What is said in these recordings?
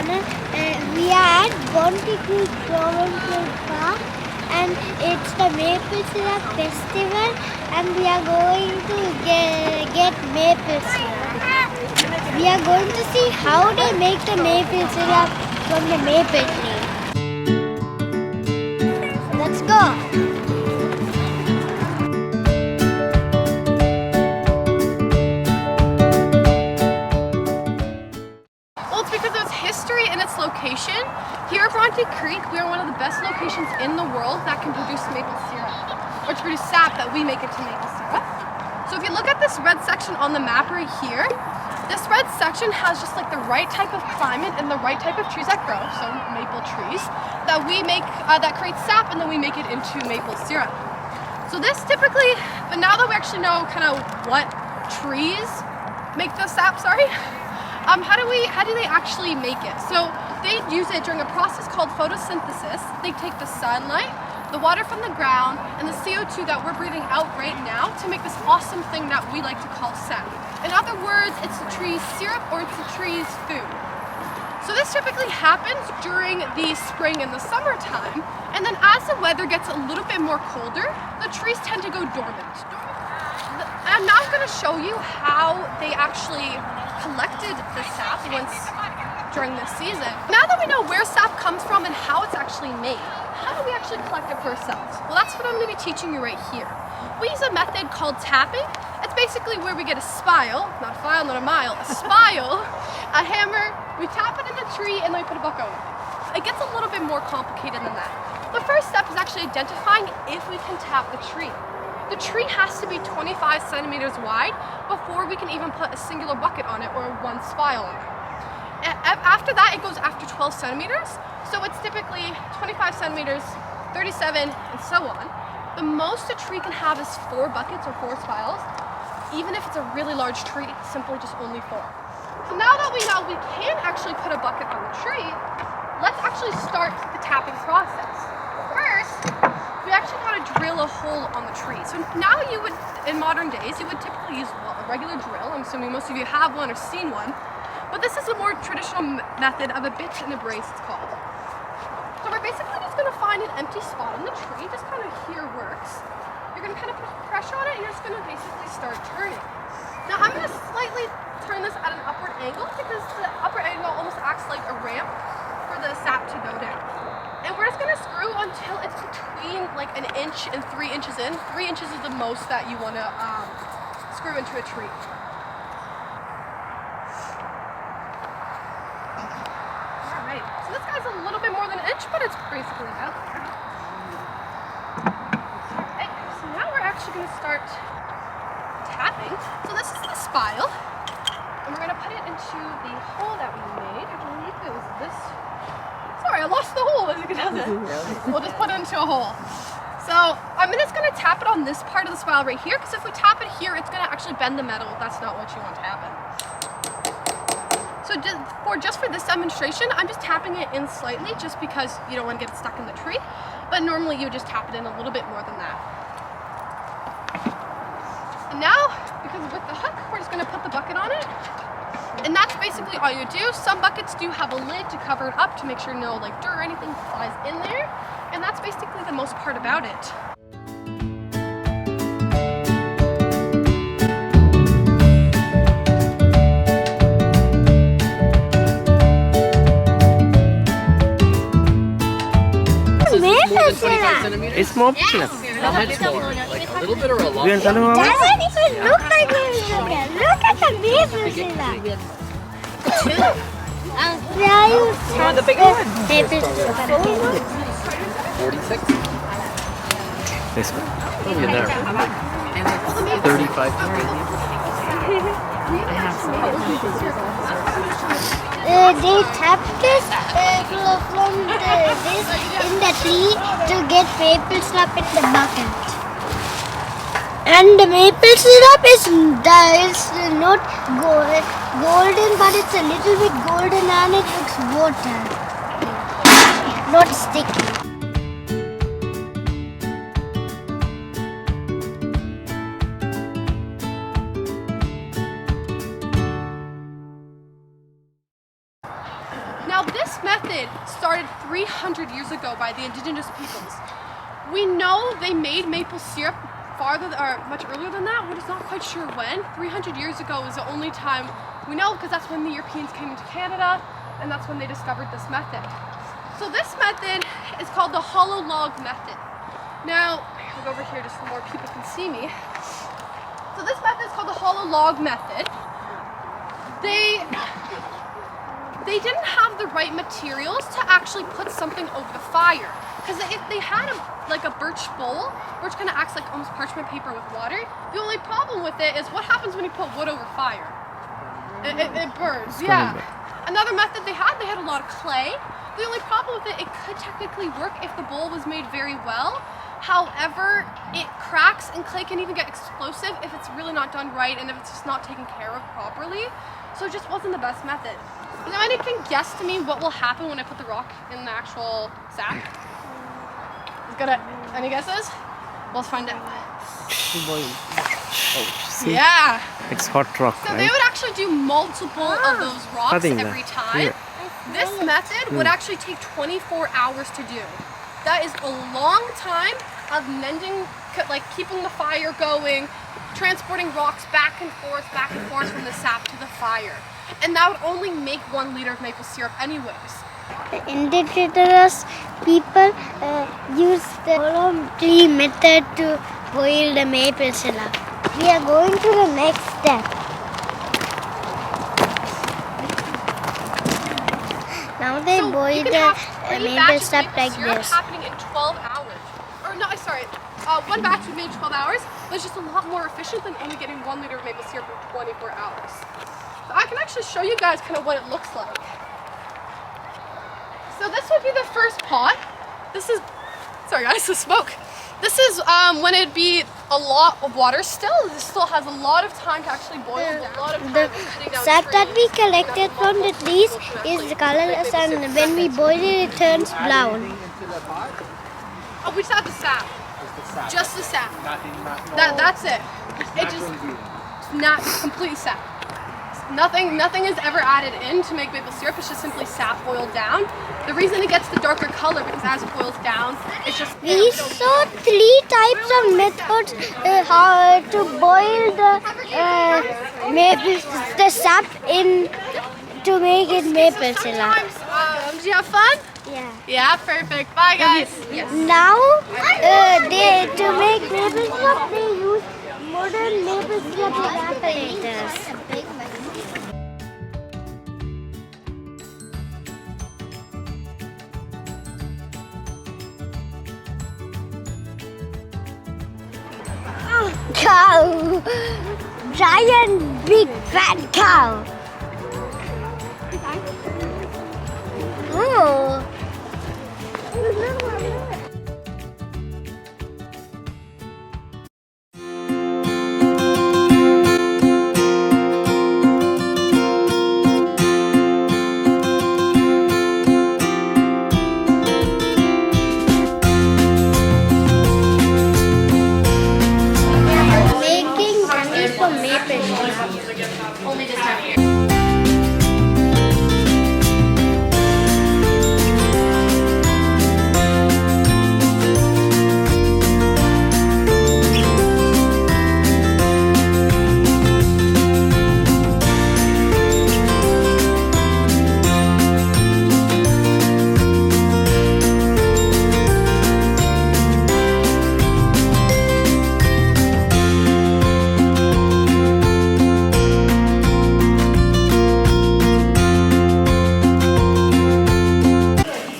channel. We are at Bronte Creek Provincial Park and it's the maple syrup festival and we are going to get maple syrup. We are going to see how they make the maple syrup from the maple tree. Let's go! In its location. Here at Bronte Creek, we are one of the best locations in the world that can produce maple syrup, or to produce sap that we make into maple syrup. So if you look at this red section on the map right here, this red section has just like the right type of climate and the right type of trees that grow, so maple trees, that we make, that create sap and then we make it into maple syrup. So this typically, but now that we actually know kind of what trees make the sap, how do they actually make it? So they use it during a process called photosynthesis. They take the sunlight, the water from the ground, and the CO2 that we're breathing out right now to make this awesome thing that we like to call sap. In other words, it's the tree's syrup or it's the tree's food. So this typically happens during the spring and the summertime, and then as the weather gets a little bit more colder, the trees tend to go dormant. I'm now going to show you how they actually collected the sap during this season. Now that we know where sap comes from and how it's actually made, how do we actually collect it for ourselves? Well, that's what I'm going to be teaching you right here. We use a method called tapping. It's basically where we get a spile, not a file, not a mile, a spile, a hammer, we tap it in the tree, and then we put a bucket on it. It gets a little bit more complicated than that. The first step is actually identifying if we can tap the tree. The tree has to be 25 centimeters wide before we can even put a singular bucket on it or one spile on it. After that, it goes after 12 centimeters. So it's typically 25 centimeters, 37, and so on. The most a tree can have is 4 buckets or 4 spiles. Even if it's a really large tree, it's simply just only 4. So now that we know we can actually put a bucket on the tree, let's actually start the tapping process. First, we actually got to drill a hole on the tree. So now you would, in modern days, you would typically use a regular drill. I'm assuming most of you have one or seen one. But this is a more traditional method of a bit and a brace, it's called. So we're basically just going to find an empty spot on the tree, just kind of here works. You're going to kind of put pressure on it and you're just going to basically start turning. Now I'm going to slightly turn this at an upward angle because the upward angle almost acts like a ramp for the sap to go down. And we're just going to screw until it's between like 1 inch and 3 inches in. 3 inches is the most that you want to screw into a tree. Alright, so this guy's a little bit more than 1 inch, but it's basically about there. Alright, so now we're actually going to start tapping. So this is the spile, and we're going to put it into the hole that we made. I believe it was this. Sorry, I lost the hole as you can tell. We'll just put it into a hole. So I'm just going to tap it on this part of the spile right here, because if we tap it here, it's going to actually bend the metal. That's not what you want to happen. So just for this demonstration, I'm just tapping it in slightly, just because you don't want to get it stuck in the tree. But normally you would just tap it in a little bit more than that. And now, because with the hook, we're just going to put the bucket on it. And that's basically all you do. Some buckets do have a lid to cover it up to make sure no like dirt or anything flies in there. And that's basically the most part about it. It's more peanut. How much more? Like a little bit or a lot? It doesn't even look like maple syrup. Look at the maple syrup. You want the bigger one? Maple syrup. 46. This one. In there. 35. They tap this from this in the tree to get maple syrup in the bucket. And the maple syrup is not golden, but it's a little bit golden and it looks water, not sticky. Now this method started 300 years ago by the indigenous peoples. We know they made maple syrup much earlier than that. We're just not quite sure when. 300 years ago is the only time we know, because that's when the Europeans came into Canada, and that's when they discovered this method. So this method is called the hollow log method. Now, I'll go over here just so more people can see me. So this method is called the hollow log method. They didn't have the right materials to actually put something over the fire. Because if they had a birch bowl, birch kind of acts like almost parchment paper with water. The only problem with it is what happens when you put wood over fire? It burns, yeah. Another method they had a lot of clay. The only problem with it could technically work if the bowl was made very well. However, it cracks, and clay can even get explosive if it's really not done right and if it's just not taken care of properly. So it just wasn't the best method. Now, anyone can guess to me what will happen when I put the rock in the actual sack? Any guesses? Let's find out. Yeah. It's hot rock, So right? they would actually do multiple of those rocks every time. This method would actually take 24 hours to do. That is a long time of mending, keeping the fire going, transporting rocks back and forth from the sap to the fire. And that would only make 1 liter of maple syrup anyways. The indigenous people use the hollow tree method to boil the maple syrup. We are going to the next step. Now they boil the maple syrup like this. Happening in 12 hours. One batch would make 12 hours, but it's just a lot more efficient than only getting 1 liter of maple syrup in 24 hours. So I can actually show you guys kind of what it looks like. So this would be the first pot. Sorry guys, the smoke. This is when it'd be a lot of water still. This still has a lot of time to actually boil down. The sap that we collected from the trees is colorless, and when we boil it, it turns brown. Oh, we just have the sap. Just the sap. That's it. It just not completely sap. Nothing is ever added in to make maple syrup. It's just simply sap boiled down. The reason it gets the darker color because as it boils down, it's just. We saw 3 types of methods how to boil the sap in to make it maple syrup. Did you have fun? Yeah. Yeah, perfect. Bye, guys. Yes. Now, to make maple syrup, they use modern maple syrup evaporators. Cow! Giant big fat cow! Oh! Only this time of year.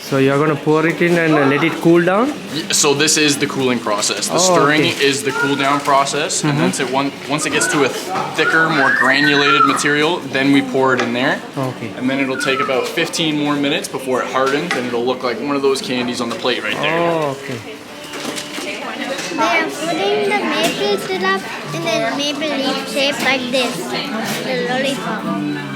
So you're gonna pour it in and let it cool down? So this is the cooling process. The Oh, stirring okay. is the cool down process, and once it gets to a thicker, more granulated material, then we pour it in there. Okay. And then it'll take about 15 more minutes before it hardens, and it'll look like one of those candies on the plate right there. Oh, okay. They are putting the maple syrup in the maple leaf shape like this, the lollipop.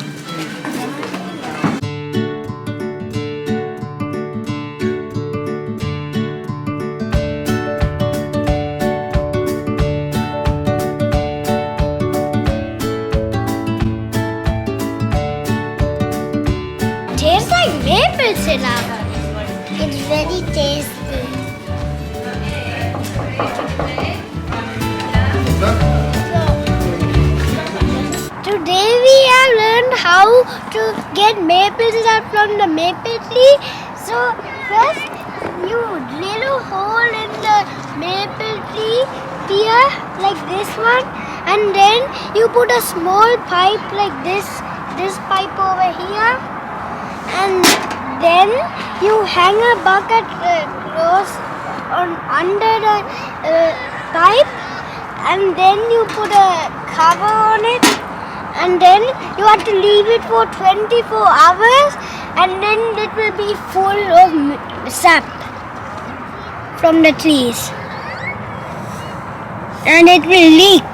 Tastes like maple. maple syrup. It's very tasty. Today we have learned how to get maple syrup from the maple tree. So first you drill a hole in the maple tree here like this one, and then you put a small pipe like this pipe over here, and then you hang a bucket close under the pipe, and then you put a cover on it, and then you have to leave it for 24 hours, and then it will be full of sap from the trees, and it will leak.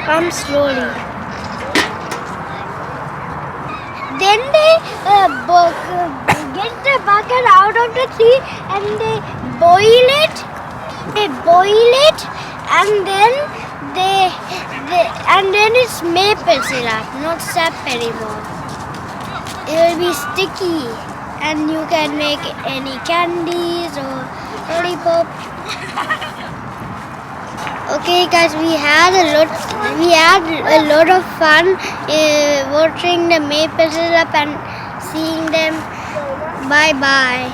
Come slowly. Then they get the bucket out of the tree and they boil it. They boil it, and then it's maple syrup, not sap anymore. It will be sticky, and you can make any candies or lollipop. Okay, guys, we had a lot of fun watering the maple syrup and seeing them. Bye bye.